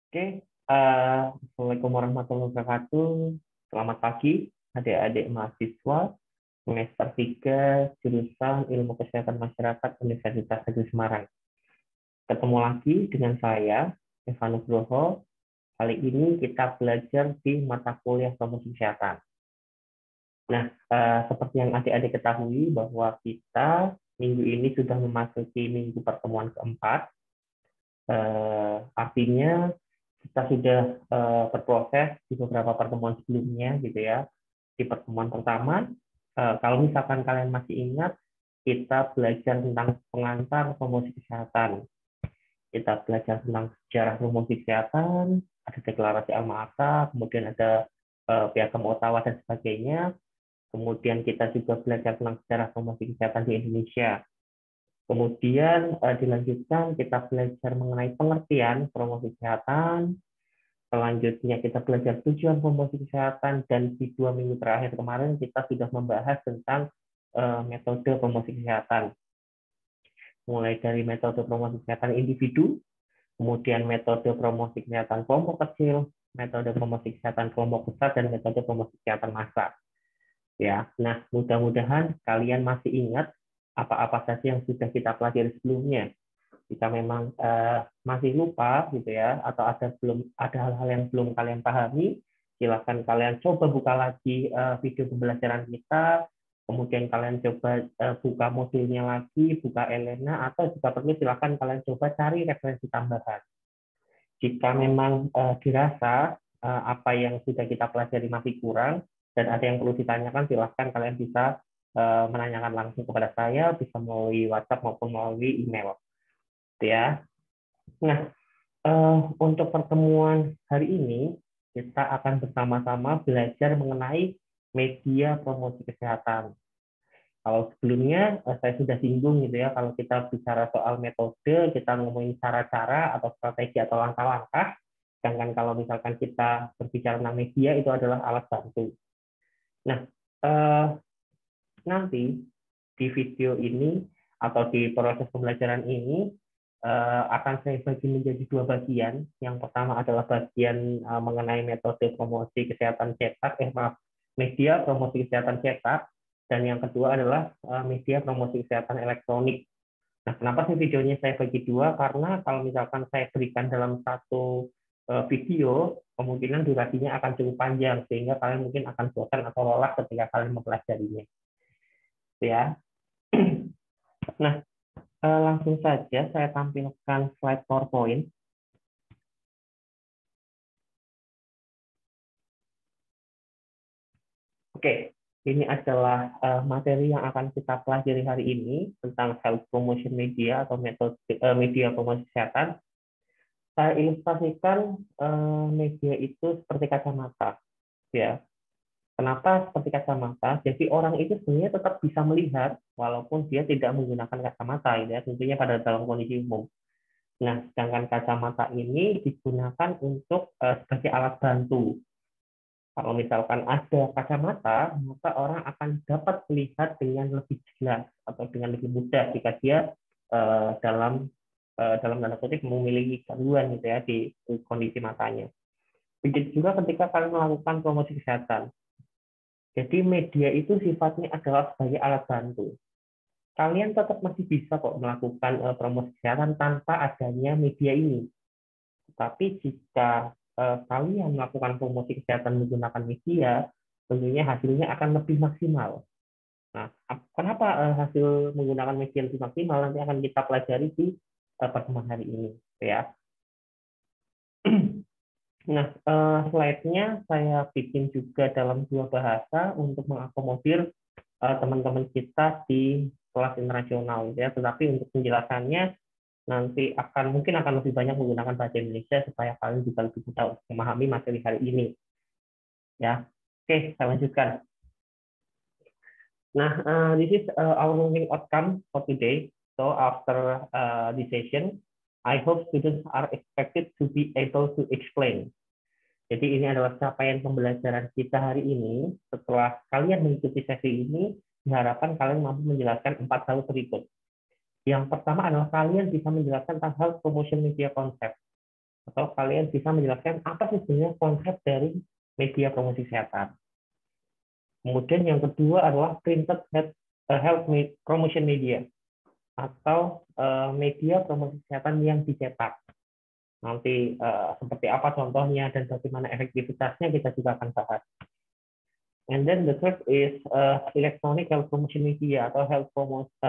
Oke, Assalamualaikum warahmatullahi wabarakatuh. Selamat pagi, adik-adik mahasiswa semester 3 jurusan Ilmu Kesehatan Masyarakat Universitas Negeri Semarang. Ketemu lagi dengan saya, Evan Nugroho. Kali ini kita belajar di mata kuliah promosi kesehatan. Nah, seperti yang adik-adik ketahui bahwa kita minggu ini sudah memasuki minggu pertemuan keempat. Artinya kita sudah berproses di beberapa pertemuan sebelumnya gitu ya. Di pertemuan pertama, kalau misalkan kalian masih ingat, kita belajar tentang pengantar promosi kesehatan. Kita belajar tentang sejarah promosi kesehatan, ada deklarasi Alma-Ata, kemudian ada Piagam Ottawa dan sebagainya. Kemudian kita juga belajar tentang sejarah promosi kesehatan di Indonesia. Kemudian dilanjutkan kita belajar mengenai pengertian promosi kesehatan. Selanjutnya kita belajar tujuan promosi kesehatan, dan di 2 minggu terakhir kemarin kita sudah membahas tentang metode promosi kesehatan. Mulai dari metode promosi kesehatan individu, kemudian metode promosi kesehatan kelompok kecil, metode promosi kesehatan kelompok besar, dan metode promosi kesehatan massa. Ya, nah mudah-mudahan kalian masih ingat apa-apa saja yang sudah kita pelajari sebelumnya. Jika memang masih lupa gitu ya, atau ada hal-hal yang belum kalian pahami, silakan kalian coba buka lagi video pembelajaran kita, kemudian kalian coba buka modulnya lagi, buka Elena, atau jika perlu silakan kalian coba cari referensi tambahan. Jika memang dirasa apa yang sudah kita pelajari masih kurang dan ada yang perlu ditanyakan, silahkan kalian bisa menanyakan langsung kepada saya, bisa melalui WhatsApp maupun melalui email. Ya. Nah, untuk pertemuan hari ini kita akan bersama-sama belajar mengenai media promosi kesehatan. Kalau sebelumnya saya sudah singgung gitu ya, kalau kita bicara soal metode, kita ngomongin cara-cara atau strategi atau langkah-langkah. Sedangkan kalau misalkan kita berbicara tentang media, itu adalah alat bantu. Nah, nanti di video ini atau di proses pembelajaran ini akan saya bagi menjadi 2 bagian. Yang pertama adalah bagian mengenai metode promosi kesehatan cetak, media promosi kesehatan cetak, dan yang kedua adalah media promosi kesehatan elektronik. Nah, kenapa sih videonya saya bagi 2? Karena kalau misalkan saya berikan dalam satu video, kemungkinan durasinya akan cukup panjang, sehingga kalian mungkin akan bosan atau lelah ketika kalian mempelajarinya. Ya. Nah, langsung saja saya tampilkan slide PowerPoint. Oke, ini adalah materi yang akan kita pelajari hari ini tentang health promotion media atau metode media promosi kesehatan. Saya ilustrasikan media itu seperti kacamata, ya. Kenapa seperti kacamata? Jadi orang itu sebenarnya tetap bisa melihat walaupun dia tidak menggunakan kacamata, ya, tentunya pada dalam kondisi umum. Nah, sedangkan kacamata ini digunakan untuk sebagai alat bantu. Kalau misalkan ada kacamata, maka orang akan dapat melihat dengan lebih jelas atau dengan lebih mudah jika dia dalam tanda kutip memiliki gangguan gitu ya di kondisi matanya. Begitu juga ketika kalian melakukan promosi kesehatan. Jadi media itu sifatnya adalah sebagai alat bantu. Kalian tetap masih bisa kok melakukan promosi kesehatan tanpa adanya media ini. Tapi jika kalian melakukan promosi kesehatan menggunakan media, tentunya hasilnya akan lebih maksimal. Nah, kenapa hasil menggunakan media lebih maksimal nanti akan kita pelajari di pertemuan hari ini, ya. Nah, slide-nya saya bikin juga dalam 2 bahasa untuk mengakomodir teman-teman kita di kelas internasional, ya. Tetapi untuk penjelasannya nanti mungkin akan lebih banyak menggunakan bahasa Indonesia supaya kalian juga lebih mudah memahami materi hari ini. Ya, oke, saya lanjutkan. Nah, this is our learning outcome for today. So after this session, I hope students are expected to be able to explain. Jadi ini adalah capaian pembelajaran kita hari ini. Setelah kalian mengikuti sesi ini, diharapkan kalian mampu menjelaskan 4 hal berikut. Yang pertama adalah kalian bisa menjelaskan tentang health promotion media concept. Atau kalian bisa menjelaskan apa sih sebenarnya konsep dari media promosi kesehatan. Kemudian yang kedua adalah printed health promotion media atau media promosi kesehatan yang dicetak. Nanti seperti apa contohnya dan bagaimana efektivitasnya kita juga akan bahas. And then the third is electronic health promotion media atau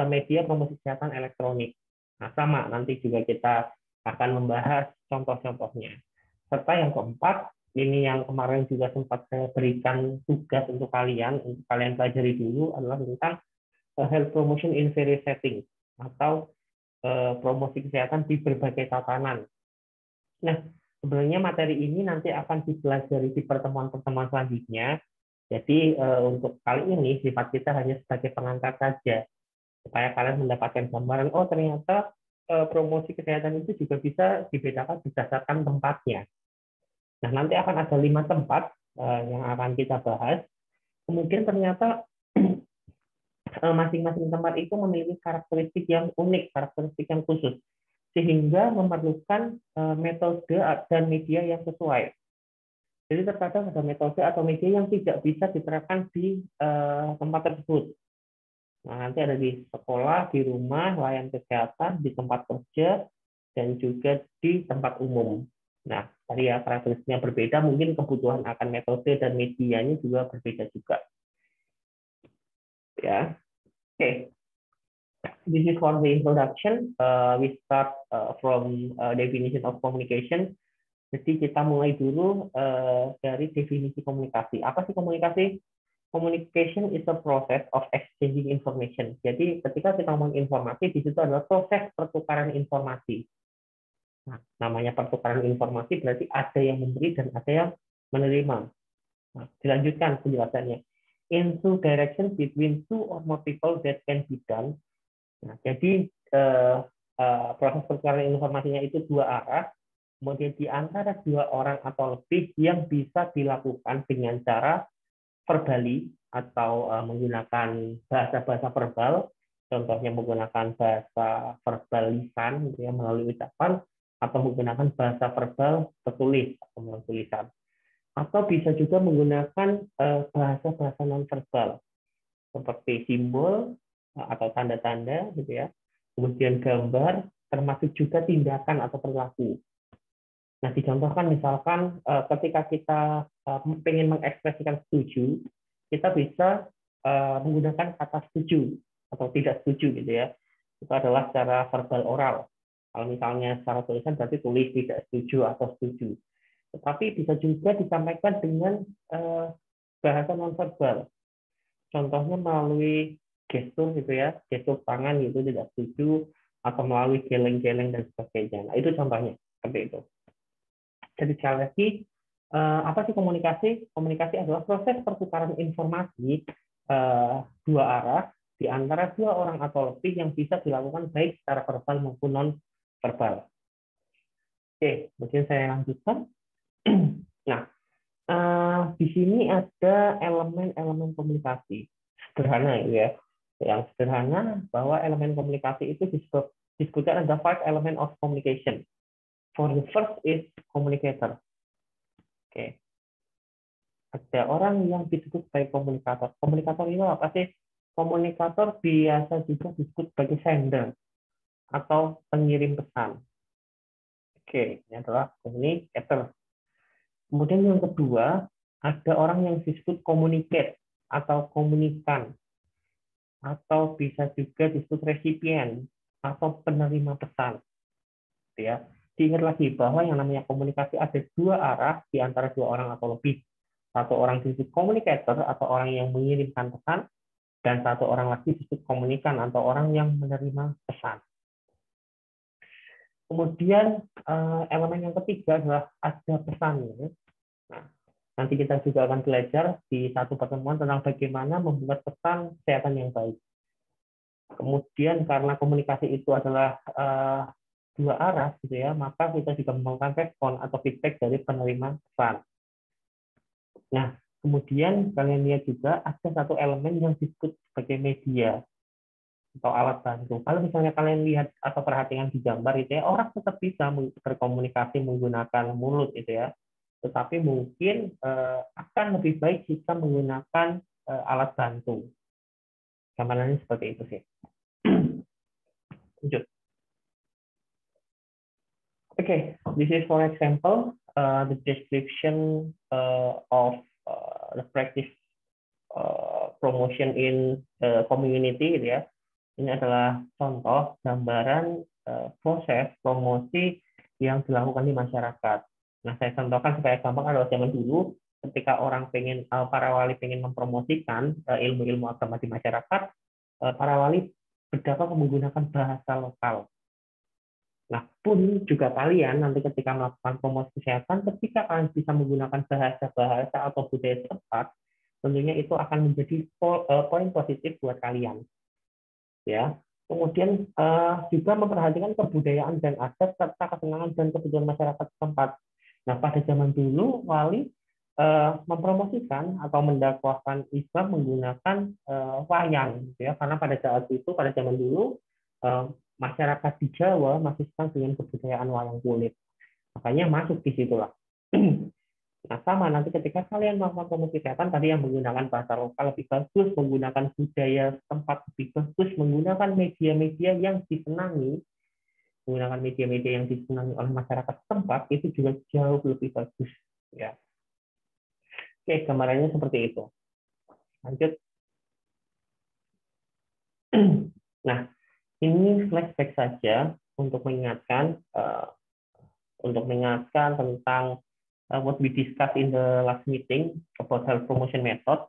media promosi kesehatan elektronik. Nah, sama nanti juga kita akan membahas contoh-contohnya. Serta yang keempat, ini yang kemarin juga sempat saya berikan tugas untuk kalian pelajari dulu adalah tentang health promotion in various settings atau promosi kesehatan di berbagai tatanan. Nah, sebenarnya materi ini nanti akan dipelajari di pertemuan-pertemuan selanjutnya. Jadi untuk kali ini sifat kita hanya sebagai pengantar saja supaya kalian mendapatkan gambaran oh ternyata promosi kesehatan itu juga bisa dibedakan berdasarkan tempatnya. Nah, nanti akan ada 5 tempat yang akan kita bahas. Kemudian ternyata masing-masing tempat itu memiliki karakteristik yang unik, karakteristik yang khusus, sehingga memerlukan metode dan media yang sesuai. Jadi terkadang ada metode atau media yang tidak bisa diterapkan di tempat tersebut. Nah, nanti ada di sekolah, di rumah, layanan kesehatan, di tempat kerja, dan juga di tempat umum. Nah, tadi ya karakteristiknya berbeda, mungkin kebutuhan akan metode dan medianya juga berbeda juga. Ya, oke. This is for the introduction. We start from definition of communication. Jadi kita mulai dulu dari definisi komunikasi. Apa sih komunikasi? Communication is a process of exchanging information. Jadi ketika kita ngomong informasi, di situ adalah proses pertukaran informasi. Nah, namanya pertukaran informasi berarti ada yang memberi dan ada yang menerima. Nah, dilanjutkan penjelasannya. In two directions between two or more people that can be done. Nah, jadi proses pertukaran informasinya itu dua arah. Kemudian di antara dua orang atau lebih yang bisa dilakukan dengan cara verbali atau menggunakan bahasa-bahasa verbal, contohnya menggunakan bahasa verbal lisan gitu ya, melalui ucapan, atau menggunakan bahasa verbal tertulis atau melalui tulisan. Atau bisa juga menggunakan bahasa-bahasa non-verbal seperti simbol atau tanda-tanda gitu ya, kemudian gambar, termasuk juga tindakan atau perilaku. Nah, dicontohkan misalkan ketika kita pengen mengekspresikan setuju, kita bisa menggunakan kata setuju atau tidak setuju gitu ya. Itu adalah secara verbal oral. Kalau misalnya secara tulisan berarti tulis tidak setuju atau setuju. Tetapi bisa juga disampaikan dengan bahasa nonverbal. Contohnya melalui gestur gitu ya, gestur tangan gitu tidak setuju, atau melalui geleng-geleng dan sebagainya. Nah, itu contohnya seperti itu. Jadi sekali lagi, apa sih komunikasi? Komunikasi adalah proses pertukaran informasi dua arah di antara dua orang atau lebih yang bisa dilakukan baik secara verbal maupun non verbal. Oke, mungkin saya lanjutkan. Nah, di sini ada elemen-elemen komunikasi sederhana ya. Yang sederhana bahwa elemen komunikasi itu disebutkan ada 5 element of communication. For the first is communicator. Oke. Ada orang yang disebut sebagai komunikator. Komunikator itu apa sih? Komunikator biasa juga disebut sebagai sender atau pengirim pesan. Oke, ini adalah communicator. Kemudian yang kedua, ada orang yang disebut communicate atau komunikan. Atau bisa juga disebut resipien atau penerima pesan. Ya. Diingat lagi bahwa yang namanya komunikasi ada dua arah di antara dua orang atau lebih. Satu orang disebut communicator atau orang yang mengirimkan pesan, dan satu orang lagi disebut komunikan atau orang yang menerima pesan. Kemudian elemen yang ketiga adalah ada pesannya. Nah, nanti kita juga akan belajar di satu pertemuan tentang bagaimana membuat pesan kesehatan yang baik. Kemudian karena komunikasi itu adalah dua arah gitu ya, maka kita juga memerlukan respon atau feedback dari penerima pesan. Nah, kemudian kalian lihat juga ada satu elemen yang disebut sebagai media. atau alat bantu. Kalau misalnya kalian lihat atau perhatikan di gambar itu ya, orang tetap bisa berkomunikasi menggunakan mulut itu ya. Tetapi mungkin akan lebih baik jika menggunakan alat bantu. Gambarannya seperti itu sih. Lanjut. Okay, this is for example the description of the practice promotion in community, gitu ya. Ini adalah contoh gambaran proses promosi yang dilakukan di masyarakat. Nah, saya contohkan supaya gampang. Kalau zaman dulu, ketika orang para wali pengen mempromosikan ilmu-ilmu agama di masyarakat, para wali berdakwah menggunakan bahasa lokal. Nah, pun juga kalian nanti ketika melakukan promosi kesehatan, ketika kalian bisa menggunakan bahasa-bahasa atau budaya setempat, tentunya itu akan menjadi poin positif buat kalian. Ya. Kemudian juga memperhatikan kebudayaan dan adat serta kesenangan dan kebutuhan masyarakat setempat. Nah, pada zaman dulu wali mempromosikan atau mendakwahkan Islam menggunakan wayang, gitu ya, karena pada saat itu pada zaman dulu masyarakat di Jawa masih senang dengan kebudayaan wayang kulit, makanya masuk di situlah. Nah, sama nanti ketika kalian melakukan promosi kesehatan tadi yang menggunakan bahasa lokal lebih bagus, menggunakan budaya tempat lebih bagus, menggunakan media-media yang disenangi, oleh masyarakat setempat itu juga jauh lebih bagus. Ya. Oke, gambarannya seperti itu. Lanjut. Nah, ini flashback saja untuk mengingatkan tentang what we discussed in the last meeting about health promotion method.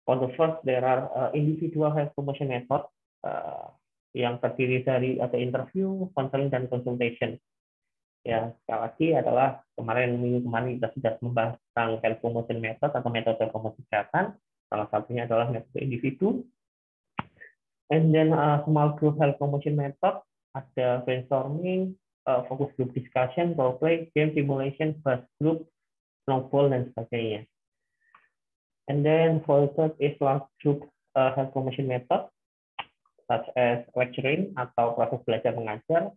For the first, there are individual health promotion method yang terdiri dari atau interview, counseling, dan consultation. Ya, sekali lagi adalah minggu kemarin kita sudah membahas tentang health promotion method atau metode promosi kesehatan. Salah satunya adalah metode individu. And then small group health promotion method, ada brainstorming, focus group discussion, role play, game simulation, buzz group, snowball, dan sebagainya. And then for the third is large group health promotion method, such as lecturing atau proses belajar mengajar,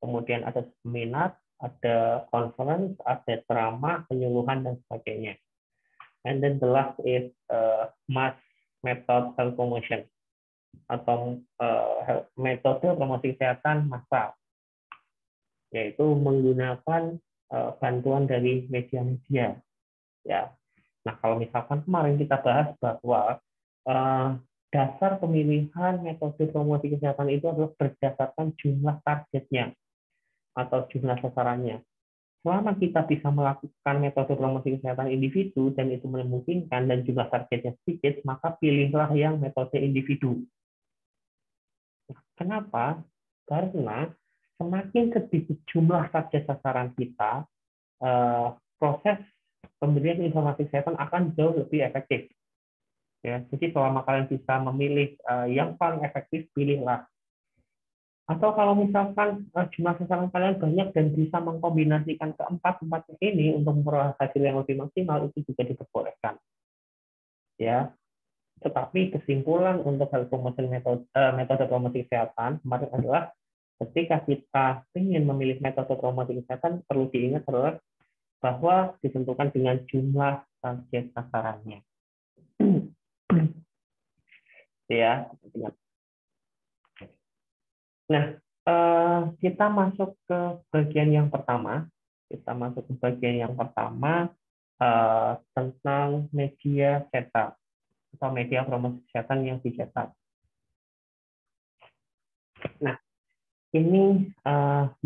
kemudian ada seminar, ada conference, ada ceramah, penyuluhan, dan sebagainya. And then the last is mass method health promotion atau metode promosi kesehatan massal, yaitu menggunakan bantuan dari media-media. Ya. Nah, kalau misalkan kemarin kita bahas bahwa dasar pemilihan metode promosi kesehatan itu adalah berdasarkan jumlah targetnya atau jumlah sasarannya. Selama kita bisa melakukan metode promosi kesehatan individu dan itu memungkinkan dan jumlah targetnya sedikit, maka pilihlah yang metode individu. Kenapa? Karena semakin sedikit jumlah target sasaran kita, proses pemberian informasi kesehatan akan jauh lebih efektif. Ya, jadi selama kalian bisa memilih yang paling efektif, pilihlah. Atau kalau misalkan jumlah sasaran kalian banyak dan bisa mengkombinasikan keempat-empatnya ini untuk memperoleh hasil yang lebih maksimal, itu juga diperbolehkan. Ya, tetapi kesimpulan untuk health promotion metode promosi kesehatan kemarin adalah ketika kita ingin memilih metode promosi kesehatan, perlu diingat adalah bahwa ditentukan dengan jumlah target sasarannya. Ya. Nah, kita masuk ke bagian yang pertama. Tentang media cetak atau media promosi kesehatan yang dicetak. Nah, ini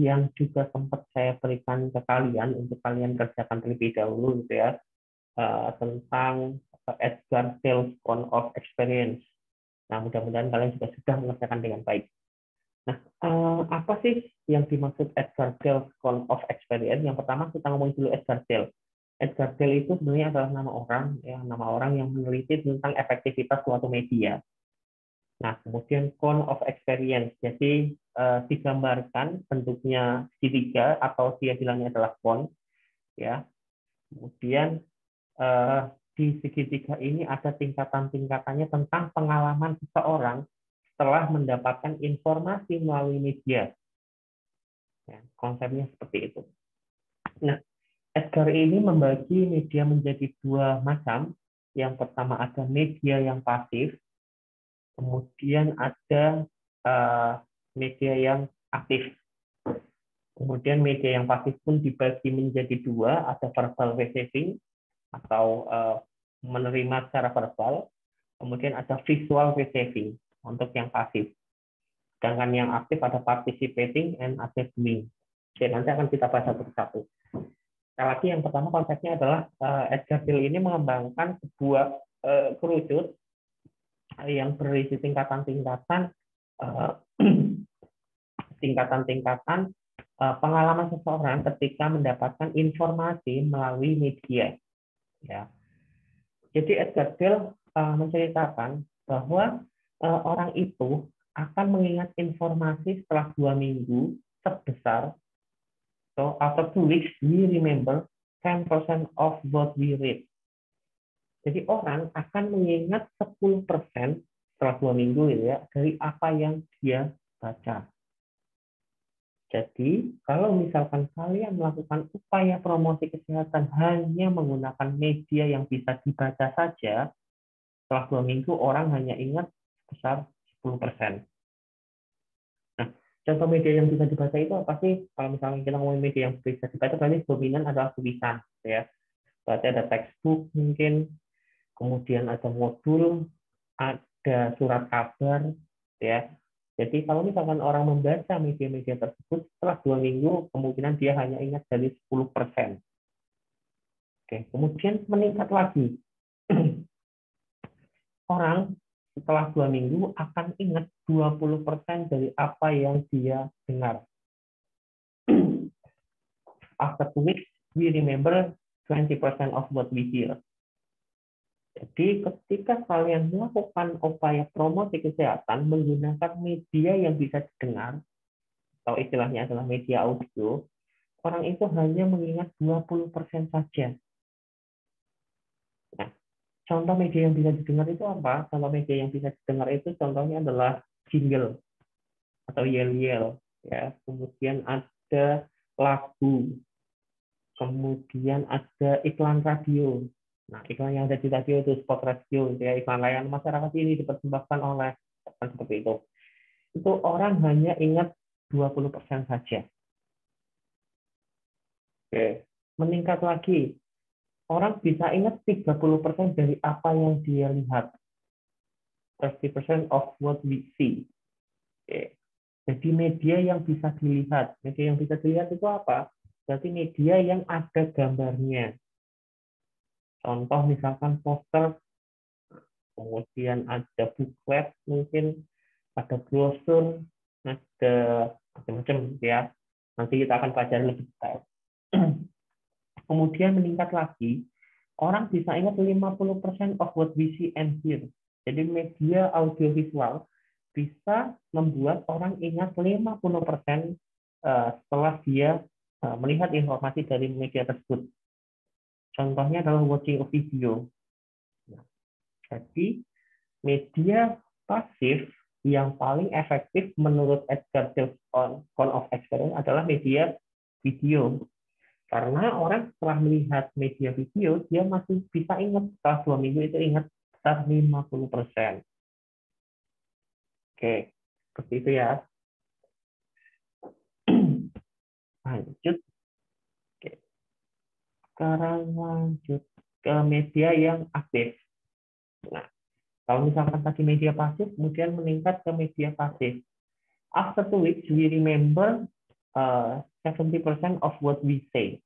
yang juga sempat saya berikan ke kalian untuk kalian kerjakan terlebih dahulu, gitu ya, tentang Edgar Sales Count of Experience. Nah, mudah-mudahan kalian juga sudah mengerjakan dengan baik. Nah, apa sih yang dimaksud Edgar Sales Count of Experience? Yang pertama kita ngomong dulu Edgar Sales. Edgar Sales itu sebenarnya adalah nama orang yang meneliti tentang efektivitas suatu media. Nah, kemudian count of experience. Jadi digambarkan bentuknya segitiga atau dia bilangnya adalah count, ya. Kemudian di segitiga ini ada tingkatan-tingkatannya tentang pengalaman seseorang setelah mendapatkan informasi melalui media. Ya, konsepnya seperti itu. Nah, Edgar ini membagi media menjadi dua macam. Yang pertama ada media yang pasif, kemudian ada media yang aktif. Kemudian media yang pasif pun dibagi menjadi dua, ada verbal receiving atau menerima secara verbal, kemudian ada visual receiving untuk yang pasif. Sedangkan yang aktif ada participating and ada doing. Oke, nanti akan kita bahas satu persatu. Sekali lagi yang pertama konsepnya adalah Edgar Gill ini mengembangkan sebuah kerucut yang berisi tingkatan-tingkatan tingkatan-tingkatan pengalaman seseorang ketika mendapatkan informasi melalui media. Ya. Jadi Edgar Gill menceritakan bahwa orang itu akan mengingat informasi setelah 2 minggu sebesar, so after 2 weeks we remember 10% of what we read. Jadi orang akan mengingat 10% setelah 2 minggu ya dari apa yang dia baca. Jadi, kalau misalkan kalian melakukan upaya promosi kesehatan hanya menggunakan media yang bisa dibaca saja, setelah 2 minggu orang hanya ingat besar 10%. Nah, contoh media yang bisa dibaca itu apa sih? Kalau misalnya kita ngomongin media yang bisa dibaca, berarti dominan adalah tulisan. Ya. Berarti ada textbook mungkin, kemudian ada modul, ada surat kabar, ya. Jadi kalau misalkan orang membaca media-media tersebut setelah 2 minggu, kemungkinan dia hanya ingat dari 10%. Oke, kemudian meningkat lagi. Orang setelah 2 minggu akan ingat 20% dari apa yang dia dengar. After 2 weeks, we remember 20% of what we hear. Jadi ketika kalian melakukan upaya promosi kesehatan menggunakan media yang bisa didengar, atau istilahnya adalah media audio, orang itu hanya mengingat 20% saja. Nah, contoh media yang bisa didengar itu apa? Contoh media yang bisa didengar itu contohnya adalah jingle atau yel-yel. Ya. Kemudian ada lagu, kemudian ada iklan radio. Nah, iklan yang ada di radio itu spot radio, ya, iklan layanan masyarakat ini dipersembahkan oleh seperti itu. Itu orang hanya ingat 20% saja. Oke. Meningkat lagi. Orang bisa ingat 30% dari apa yang dia lihat. 30% of what we see. Oke. Jadi media yang bisa dilihat. Media yang bisa dilihat itu apa? Berarti media yang ada gambarnya. Contoh misalkan poster, kemudian ada booklet, mungkin ada brosur, ada macam-macam ya. Nanti kita akan pelajari lebih detail. Kemudian meningkat lagi, orang bisa ingat 50% of what we see and hear. Jadi media audiovisual bisa membuat orang ingat 50% setelah dia melihat informasi dari media tersebut. Contohnya adalah watching a video. Jadi, media pasif yang paling efektif menurut Edgar Gill Cone of Experience adalah media video. Karena orang setelah melihat media video, dia masih bisa ingat setelah 2 minggu itu ingat sekitar 50%. Oke, seperti itu ya. Lanjut. Oke. Sekarang lanjut ke media yang aktif. Nah, kalau misalkan tadi media pasif, kemudian meningkat ke media pasif. After 2 weeks, we remember 70% of what we say.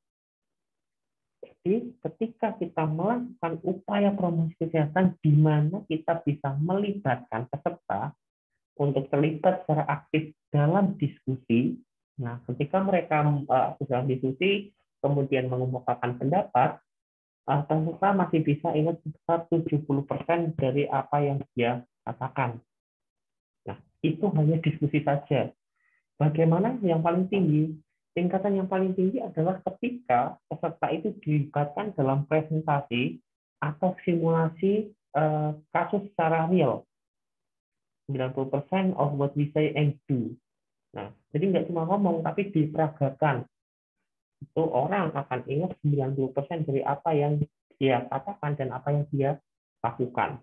Jadi, ketika kita melakukan upaya promosi kesehatan di mana kita bisa melibatkan peserta untuk terlibat secara aktif dalam diskusi, nah ketika mereka dalam diskusi kemudian mengemukakan pendapat, peserta masih bisa ingat sekitar 70% dari apa yang dia katakan. Nah, itu hanya diskusi saja. Bagaimana yang paling tinggi? Tingkatan yang paling tinggi adalah ketika peserta itu dilibatkan dalam presentasi atau simulasi kasus secara real. 90% of what we say and do. Nah, jadi nggak cuma ngomong, tapi diperagakan. Itu orang akan ingat 90% dari apa yang dia katakan dan apa yang dia lakukan.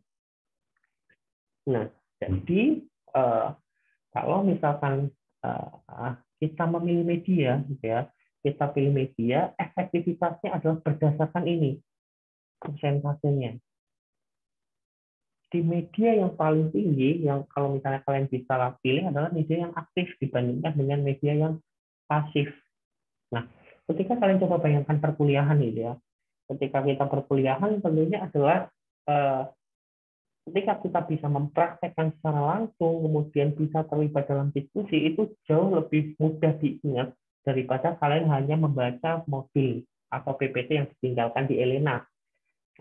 Nah, jadi kalau misalkan kita memilih media, gitu ya, kita pilih media, efektivitasnya adalah berdasarkan ini, persentasenya. Di media yang paling tinggi, yang kalau misalnya kalian bisa pilih adalah media yang aktif dibandingkan dengan media yang pasif. Nah, ketika kalian coba bayangkan perkuliahan gitu ya, ketika kita perkuliahan tentunya adalah ketika kita bisa mempraktekkan secara langsung, kemudian bisa terlibat dalam diskusi, itu jauh lebih mudah diingat daripada kalian hanya membaca modul atau PPT yang ditinggalkan di Elena.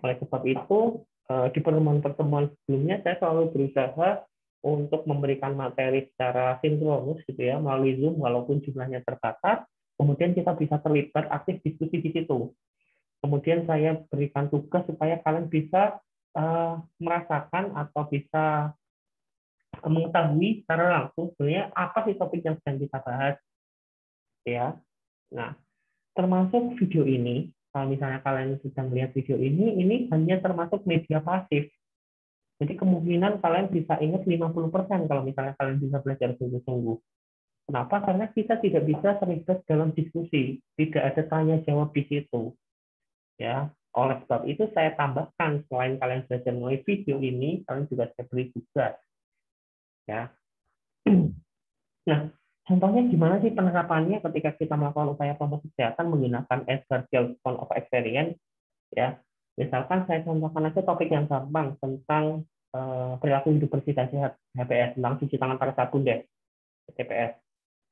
Oleh sebab itu, di pertemuan-pertemuan sebelumnya, saya selalu berusaha untuk memberikan materi secara sinkronus gitu ya, melalui Zoom, walaupun jumlahnya terbatas, kemudian kita bisa terlibat aktif diskusi di situ. Kemudian saya berikan tugas supaya kalian bisa merasakan atau bisa mengetahui secara langsung sebenarnya apa sih topik yang sedang kita bahas, ya. Nah, termasuk video ini, kalau misalnya kalian sedang melihat video ini hanya termasuk media pasif. Jadi kemungkinan kalian bisa ingat 50% kalau misalnya kalian bisa belajar sungguh-sungguh. Kenapa? Karena kita tidak bisa terlibat dalam diskusi, tidak ada tanya jawab di situ. Ya, oleh sebab itu saya tambahkan selain kalian belajar melalui video ini, kalian juga saya beri tugas. Ya. Nah, contohnya gimana sih penerapannya ketika kita melakukan upaya promosi kesehatan menggunakan Edgar Phone of Experience? Ya, misalkan saya contohkan aja topik yang gampang tentang perilaku hidup bersih dan sehat HPS, tentang cuci tangan pakai sabun deh, TPS.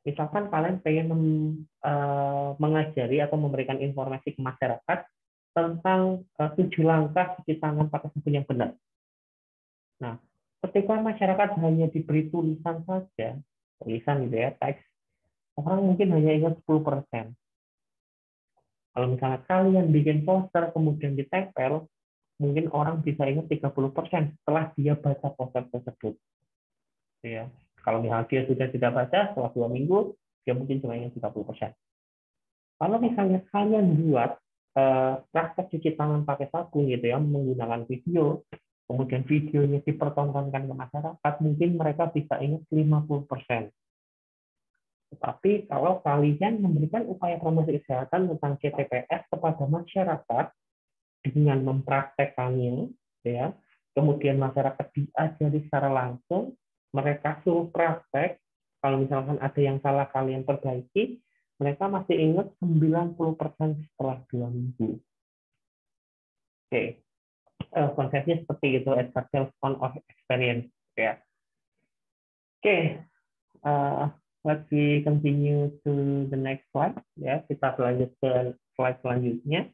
Misalkan kalian pengen mengajari atau memberikan informasi ke masyarakat tentang 7 langkah cuci tangan pakai sabun yang benar. Nah, ketika masyarakat hanya diberi tulisan saja, tulisan gitu ya, teks, orang mungkin hanya ingat 10%. Kalau misalnya kalian bikin poster kemudian ditempel, mungkin orang bisa ingat 30% setelah dia baca poster tersebut. Ya. Kalau misalnya dia sudah tidak baca setelah 2 minggu, dia mungkin cuma ingat 30%. Kalau misalnya kalian buat praktek cuci tangan pakai sabun gitu ya, menggunakan video, kemudian videonya dipertontonkan ke masyarakat, mungkin mereka bisa ingat 50%. Tetapi kalau kalian memberikan upaya promosi kesehatan tentang CTPS kepada masyarakat dengan mempraktekkannya, ya, kemudian masyarakat diajari secara langsung, mereka suruh praktek, kalau misalkan ada yang salah kalian perbaiki, mereka masih ingat 90% setelah 2 minggu. Oke. Konsepnya seperti itu, Edgar Phone of Experience. Ya. Oke. Let's continue to the next slide. Ya, kita lanjut ke slide selanjutnya.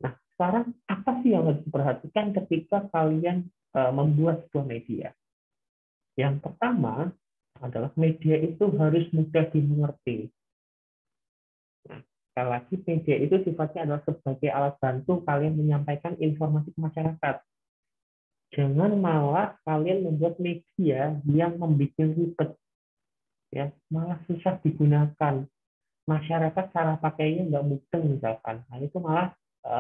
Nah, sekarang apa sih yang harus diperhatikan ketika kalian membuat sebuah media? Yang pertama adalah media itu harus mudah dimengerti. Nah, sekali lagi, media itu sifatnya adalah sebagai alat bantu kalian menyampaikan informasi ke masyarakat. Jangan malah kalian membuat media yang membuat ribet, ya, malah susah digunakan. Masyarakat cara pakainya nggak mudah misalkan. Nah, itu malah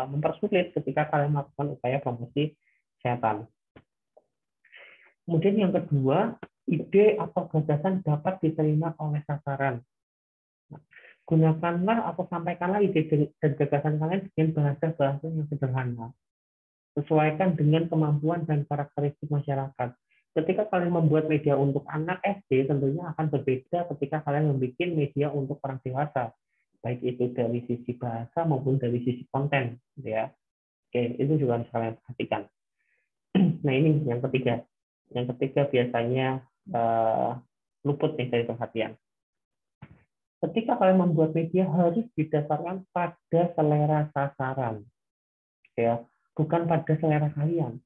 mempersulit ketika kalian melakukan upaya promosi kesehatan. Kemudian yang kedua, ide atau gagasan dapat diterima oleh sasaran. Nah, gunakanlah atau sampaikanlah ide dan gagasan kalian dengan bahasa-bahasa yang sederhana. Sesuaikan dengan kemampuan dan karakteristik masyarakat. Ketika kalian membuat media untuk anak SD, tentunya akan berbeda ketika kalian membuat media untuk orang dewasa, baik itu dari sisi bahasa maupun dari sisi konten, ya. Oke, itu juga harus kalian perhatikan. Nah, ini yang ketiga. Yang ketiga biasanya luput nih dari perhatian. Ketika kalian membuat media harus didasarkan pada selera sasaran, ya, bukan pada selera kalian.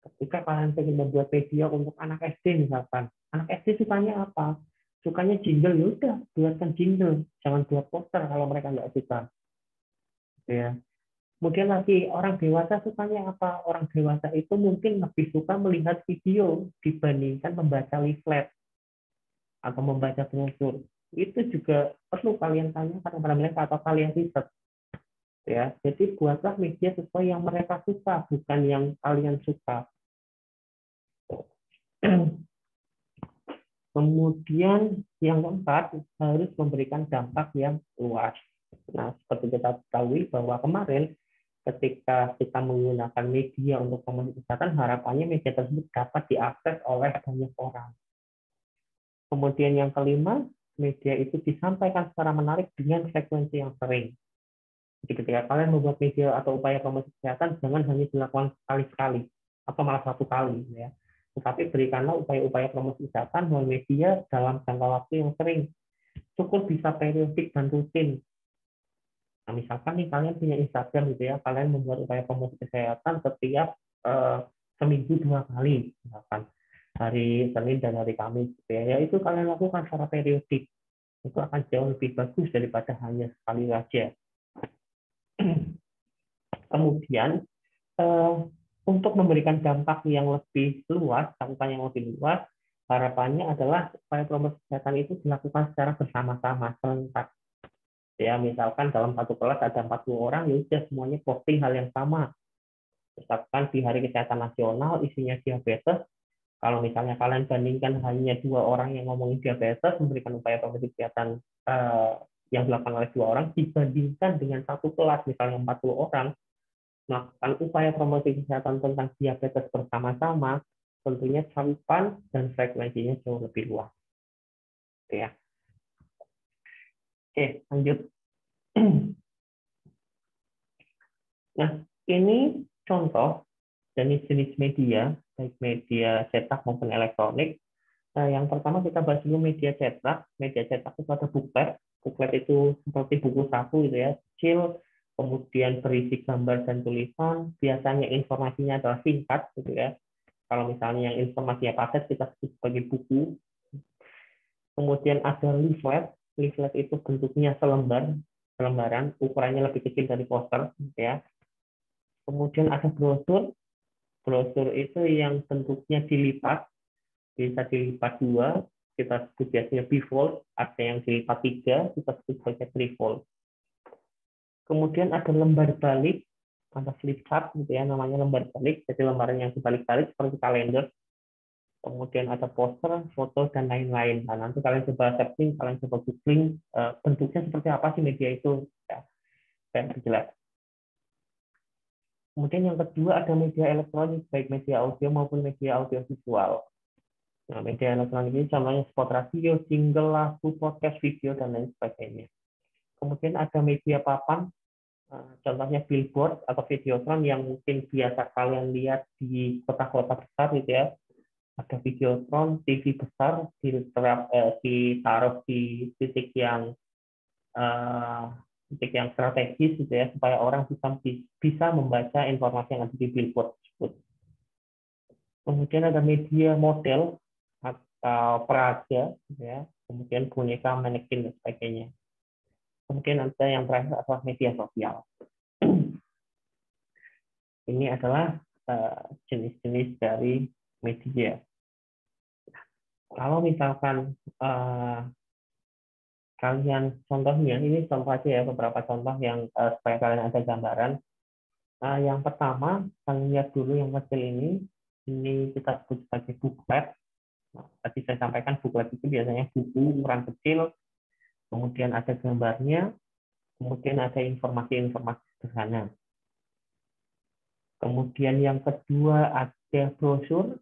Ketika kalian ingin membuat media untuk anak SD misalkan, anak SD sukanya apa? Sukanya jingle, ya udah buatkan jingle, jangan buat poster kalau mereka nggak suka. Ya. Kemudian lagi orang dewasa sukanya apa? Orang dewasa itu mungkin lebih suka melihat video dibandingkan membaca leaflet atau membaca brosur. Itu juga perlu kalian tanyakan kepada mereka atau kalian riset ya. Jadi buatlah media sesuai yang mereka suka, bukan yang kalian suka. Kemudian yang keempat, harus memberikan dampak yang luas. Nah, seperti kita ketahui bahwa kemarin ketika kita menggunakan media untuk komunikasi kesehatan, harapannya media tersebut dapat diakses oleh banyak orang. Kemudian yang kelima, media itu disampaikan secara menarik dengan frekuensi yang sering. Jadi ketika kalian membuat media atau upaya promosi kesehatan, jangan hanya dilakukan sekali-sekali atau malah satu kali, ya. Tetapi berikanlah upaya-upaya promosi kesehatan melalui media dalam jangka waktu yang sering. Cukup bisa periodik dan rutin. Nah, misalkan nih kalian punya Instagram gitu ya, kalian membuat upaya promosi kesehatan setiap seminggu 2 kali, misalkan hari Senin dan hari Kamis, gitu ya. Itu kalian lakukan secara periodik. Itu akan jauh lebih bagus daripada hanya sekali saja. Kemudian untuk memberikan dampak yang lebih luas, cakupan yang lebih luas, harapannya adalah upaya promosi kesehatan itu dilakukan secara bersama-sama, serentak. Ya, misalkan dalam satu kelas ada 40 orang, ya sudah semuanya posting hal yang sama. Misalkan di Hari Kesehatan Nasional isinya diabetes, kalau misalnya kalian bandingkan hanya 2 orang yang ngomongin diabetes, memberikan upaya promosi kesehatan yang dilakukan oleh 2 orang, dibandingkan dengan satu kelas, misalnya 40 orang, melakukan upaya promosi kesehatan tentang diabetes bersama-sama, tentunya cakupan dan frekuensinya jauh lebih luas. Ya. Oke, lanjut. Nah, ini contoh jenis-jenis media, baik media cetak maupun elektronik. Nah, yang pertama kita bahas dulu media cetak. Media cetak itu ada buklet. Buklet itu seperti buku saku gitu ya, kecil, kemudian berisi gambar dan tulisan. Biasanya informasinya adalah singkat gitu ya. Kalau misalnya yang informasinya padat kita sebut sebagai buku. Kemudian ada leaflet. Leaflet itu bentuknya selembaran, ukurannya lebih kecil dari poster gitu ya. Kemudian ada brosur. Brosur itu yang bentuknya dilipat, bisa dilipat 2, kita sebut biasanya bifold, ada yang dilipat 3, kita sebut sebagai trifold. Kemudian ada lembar balik, ada flip chart gitu ya, namanya lembar balik, jadi lembaran yang dibalik-balik seperti kalender. Kemudian ada poster, foto, dan lain-lain. Nah, nanti kalian coba searching, kalian coba googling, bentuknya seperti apa sih media itu, ya, saya jelas. Kemudian yang kedua ada media elektronik, baik media audio maupun media audiovisual. Nah, media elektronik ini contohnya spot radio, jingle, lagu, podcast, video, dan lain sebagainya. Kemudian ada media papan, contohnya billboard atau videotron yang mungkin biasa kalian lihat di kota-kota besar gitu ya. Ada videotron, TV besar, ditaruh di titik yang strategis gitu ya, supaya orang bisa membaca informasi yang ada di billboard tersebut. Kemudian ada media model atau peraga, gitu ya. Kemudian boneka, manekin, dan sebagainya. Kemudian ada yang terakhir adalah media sosial. Ini adalah jenis-jenis dari media. Kalau misalkan kalian contohnya, ini contoh aja ya, beberapa contoh yang supaya kalian ada gambaran. Yang pertama, kalian lihat dulu yang kecil ini kita sebut sebagai buklet. Nah, tadi saya sampaikan buklet itu biasanya buku ukuran kecil, kemudian ada gambarnya, kemudian ada informasi-informasi sederhana. Kemudian yang kedua ada brosur,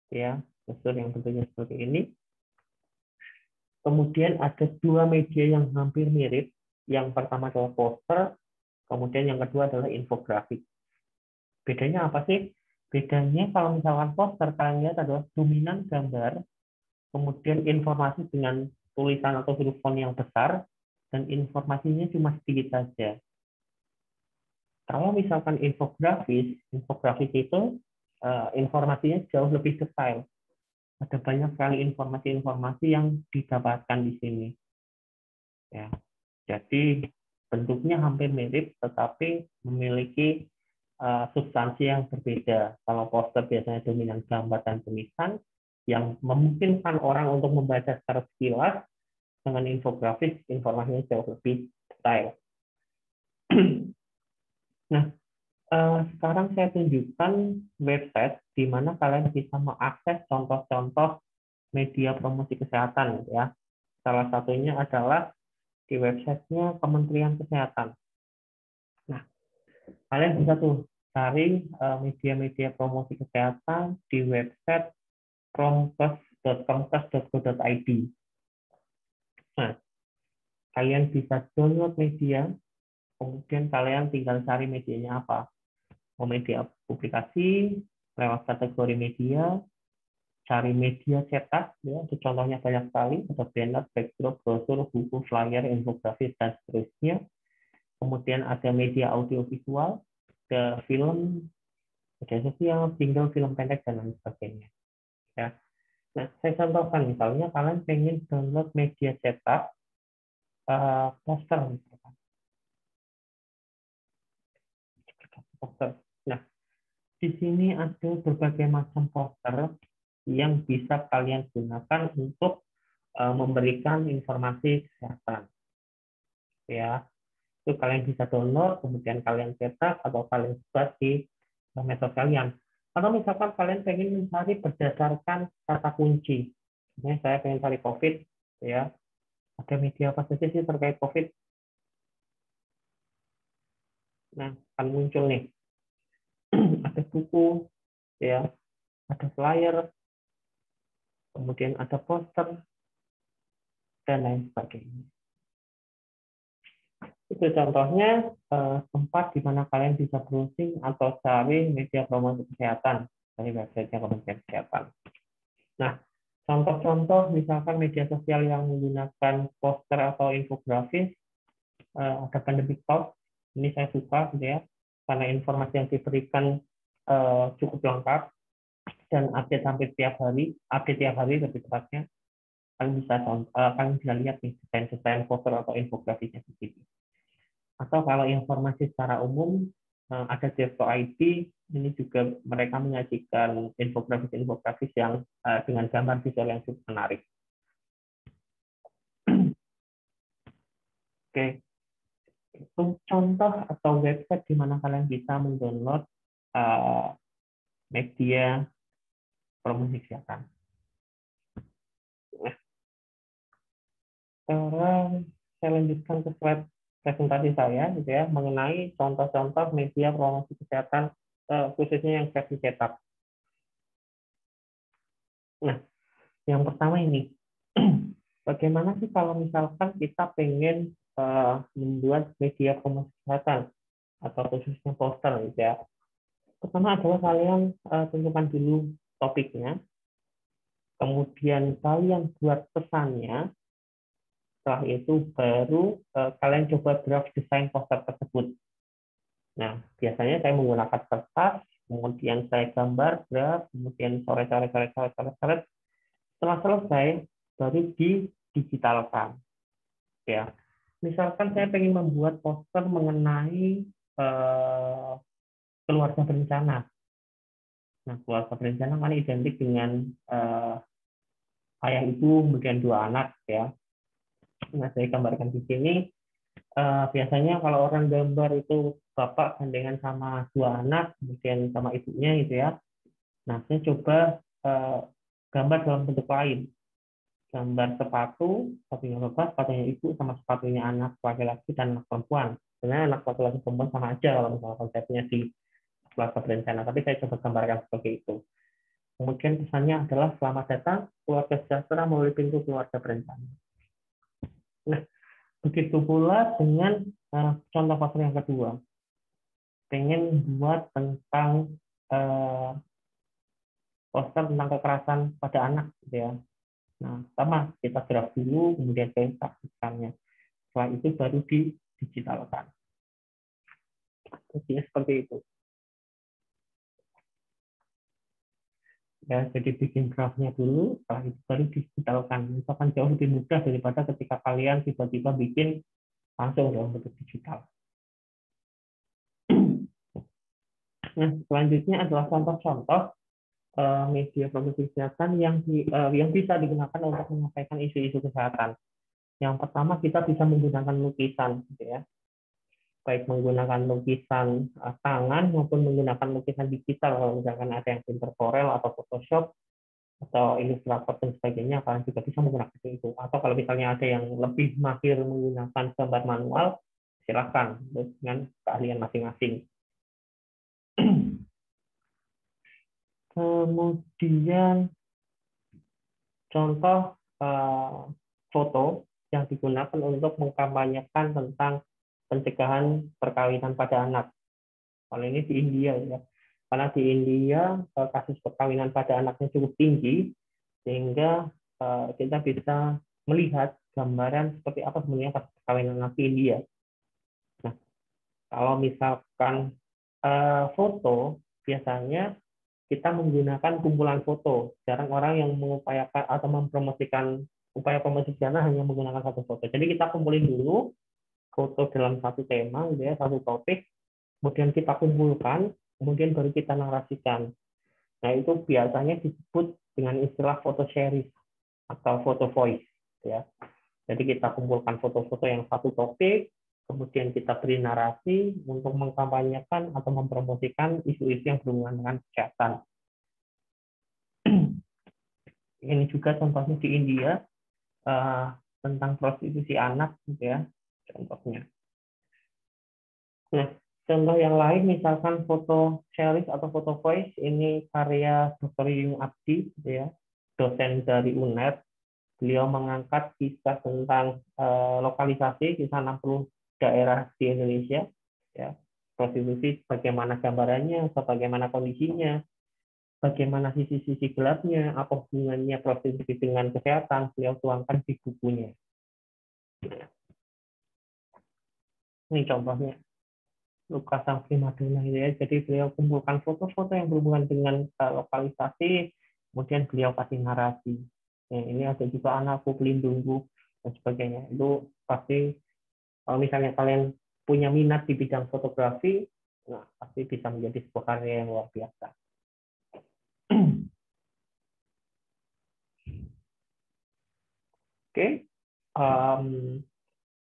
ya, brosur yang bentuknya seperti ini. Kemudian ada 2 media yang hampir mirip. Yang pertama adalah poster, kemudian yang kedua adalah infografik. Bedanya apa sih? Bedanya kalau misalkan poster, kalian lihat adalah dominan gambar, kemudian informasi dengan tulisan atau huruf font yang besar, dan informasinya cuma sedikit saja. Kalau misalkan infografis itu informasinya jauh lebih detail. Ada banyak sekali informasi-informasi yang didapatkan di sini. Ya, jadi bentuknya hampir mirip, tetapi memiliki substansi yang berbeda. Kalau poster biasanya dominan gambar dan tulisan, yang memungkinkan orang untuk membaca secara sekilas, dengan infografis, informasinya jauh lebih detail. Nah, sekarang saya tunjukkan website di mana kalian bisa mengakses contoh-contoh media promosi kesehatan, ya. Salah satunya adalah di websitenya Kementerian Kesehatan. Nah, kalian bisa tuh cari media-media promosi kesehatan di website promkes.kemkes.go.id. Nah, kalian bisa download media, kemudian kalian tinggal cari medianya apa. Mau media publikasi, lewat kategori media, cari media cetak, ya, itu contohnya banyak sekali, ada banner, backdrop, brosur, buku, flyer, infografis, dan seterusnya. Kemudian ada media audiovisual, ada film, media sosial, single, film pendek, dan lain sebagainya. Ya. Nah, saya contohkan misalnya kalian pengen download media cetak, poster misalkan. Poster. Nah, di sini ada berbagai macam poster yang bisa kalian gunakan untuk memberikan informasi kesehatan. Ya, itu kalian bisa download, kemudian kalian cetak atau kalian sebar di medsos kalian. Atau misalkan kalian pengen mencari berdasarkan kata kunci. Misalnya saya pengen cari COVID, ya, ada media apa saja sih terkait COVID? Nah, akan muncul nih. Ada buku, ya, ada flyer, kemudian ada poster, dan lain sebagainya. Itu contohnya tempat di mana kalian bisa browsing atau cari media promosi kesehatan dari website-nya Kementerian Kesehatan. Nah, contoh-contoh misalkan media sosial yang menggunakan poster atau infografis, ada Pandemic Talk. Ini saya suka, gitu ya, karena informasi yang diberikan cukup lengkap dan update hampir tiap hari lebih tepatnya. Kalian bisa lihat nih desain-desain poster atau infografisnya di sini. Atau kalau informasi secara umum, ada Devco ID, ini juga mereka menyajikan infografis-infografis yang dengan gambar visual yang cukup menarik. Oke, itu contoh atau website di mana kalian bisa mendownload media promosi kesehatan. Nah, sekarang saya lanjutkan ke slide presentasi saya, gitu ya, mengenai contoh-contoh media promosi kesehatan, khususnya yang versi cetak. Nah, yang pertama ini, bagaimana sih kalau misalkan kita pengen membuat media promosi kesehatan atau khususnya poster, gitu ya. Pertama adalah kalian tentukan dulu topiknya, kemudian kalian buat pesannya, setelah itu baru kalian coba draft desain poster tersebut. Nah, biasanya saya menggunakan kertas, kemudian saya gambar, draft, kemudian coret. Setelah selesai, baru didigitalkan. Ya, misalkan saya ingin membuat poster mengenai keluarga berencana. Nah, keluarga berencana kan identik dengan ayah ibu, kemudian 2 anak, ya. Nah, saya gambarkan di sini. Biasanya kalau orang gambar itu bapak gandengan sama 2 anak, kemudian sama ibunya, gitu ya. Nah, saya coba gambar dalam bentuk lain. Gambar sepatu, sepatunya bapak, sepatunya ibu, sama sepatunya anak laki-laki dan anak perempuan. Sebenarnya anak laki-laki perempuan sama aja kalau misalnya konsepnya di keluarga berencana, tapi saya coba gambarkan seperti itu. Kemudian pesannya adalah selamat datang keluarga sejahtera melalui pintu keluarga berencana. Nah, begitu pula dengan contoh poster yang kedua. Pengen buat tentang poster tentang kekerasan pada anak, gitu ya. Nah, sama kita draft dulu, kemudian kita saksikannya. Setelah itu baru didigitalkan. Jadi seperti itu. Ya, jadi bikin draftnya dulu, setelah itu baru digitalkan. Itu akan jauh lebih mudah daripada ketika kalian tiba-tiba bikin langsung dalam bentuk digital. Nah, selanjutnya adalah contoh-contoh media promosi kesehatan yang bisa digunakan untuk menyampaikan isu-isu kesehatan. Yang pertama, kita bisa menggunakan lukisan, gitu ya. Baik menggunakan lukisan tangan maupun menggunakan lukisan digital. Kalau misalkan ada yang printer Corel atau Photoshop atau Illustrator dan sebagainya, kalian juga bisa menggunakan itu. Atau kalau misalnya ada yang lebih mahir menggunakan gambar manual, silakan dengan keahlian masing-masing. Kemudian contoh foto yang digunakan untuk mengkampanyekan tentang pencegahan perkawinan pada anak. Kalau ini di India ya, karena di India kasus perkawinan pada anaknya cukup tinggi, sehingga kita bisa melihat gambaran seperti apa sebenarnya kasus perkawinan anak di India. Nah, kalau misalkan foto, biasanya kita menggunakan kumpulan foto. Jarang orang yang mengupayakan atau mempromosikan upaya promosi dana hanya menggunakan satu foto. Jadi kita kumpulin dulu foto dalam satu tema, gitu ya, satu topik, kemudian kita kumpulkan, kemudian baru kita narasikan. Nah, itu biasanya disebut dengan istilah foto series atau foto voice, ya. Jadi kita kumpulkan foto-foto yang satu topik, kemudian kita beri narasi untuk mengkampanyekan atau mempromosikan isu-isu yang berhubungan dengan kesehatan. Ini juga contohnya di India tentang prostitusi anak, gitu ya, contohnya. Nah, contoh yang lain misalkan foto series atau foto voice, ini karya Dr. Yung Abdi, gitu ya, dosen dari UNER. Beliau mengangkat kisah tentang lokalisasi kisah 60 daerah di Indonesia, ya, prostitusi, bagaimana gambarannya, bagaimana kondisinya, bagaimana sisi-sisi gelapnya, apa hubungannya prostitusi dengan kesehatan, beliau tuangkan di bukunya. Ini contohnya Luka Sang Primadona, ya. Jadi beliau kumpulkan foto-foto yang berhubungan dengan lokalisasi, kemudian beliau kasih narasi. Ya, ini ada juga Anakku Pelindungku dan sebagainya. Itu pasti kalau misalnya kalian punya minat di bidang fotografi, nah pasti bisa menjadi sebuah karya yang luar biasa. Oke,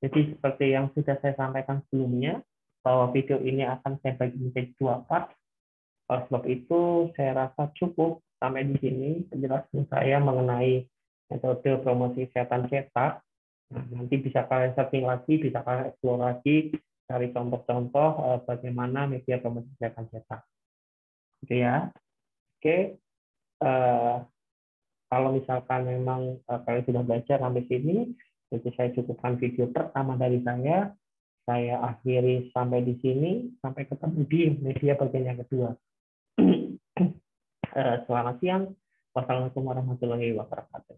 jadi seperti yang sudah saya sampaikan sebelumnya, bahwa video ini akan saya bagi menjadi 2 part. Oleh sebab itu, saya rasa cukup sampai di sini penjelasan saya mengenai metode promosi kesehatan cetak. Nah, nanti bisa kalian searching lagi, bisa kalian explore lagi, cari contoh-contoh bagaimana media promosi kesehatan cetak. Gitu ya. Oke. Kalau misalkan memang kalian sudah belajar sampai sini, jadi saya cukupkan video pertama dari saya. Saya akhiri sampai di sini. Sampai ketemu di media bagian yang kedua. Selamat siang. Wassalamualaikum warahmatullahi wabarakatuh.